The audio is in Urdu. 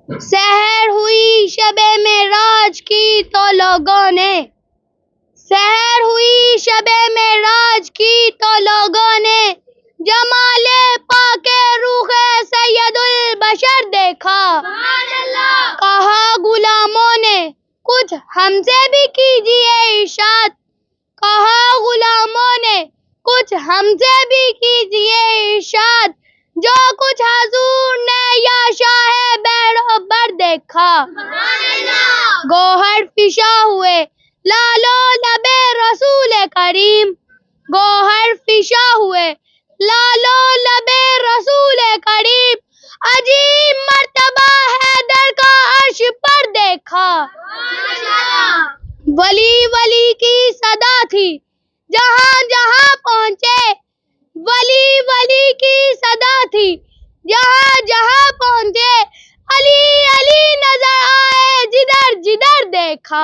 سحر ہوئی شب معراج کی تو لوگوں نے، سحر ہوئی شب معراج کی تو لوگوں نے جمال پاک روح سید البشر دیکھا۔ کہا غلاموں نے کچھ ہم سے بھی کیجئے ارشاد، کہا غلاموں نے کچھ ہم سے بھی کیجئے ارشاد، جو کچھ حضور نے یا شاہ بحر و بر دیکھا۔ گوہر فشاں ہوئے لعل و لب رسول کریم، گوہر فشاں ہوئے لعل و لب رسول کریم، عجیب مرتبہ حیدر کا عرش پر دیکھا۔ ولی ولی کی صدا تھی جہاں جہاں پہنچے، ولی ولی کی صدا تھی جہاں جہاں پہنچے، علی علی نظر آئے جدھر جدھر دیکھا۔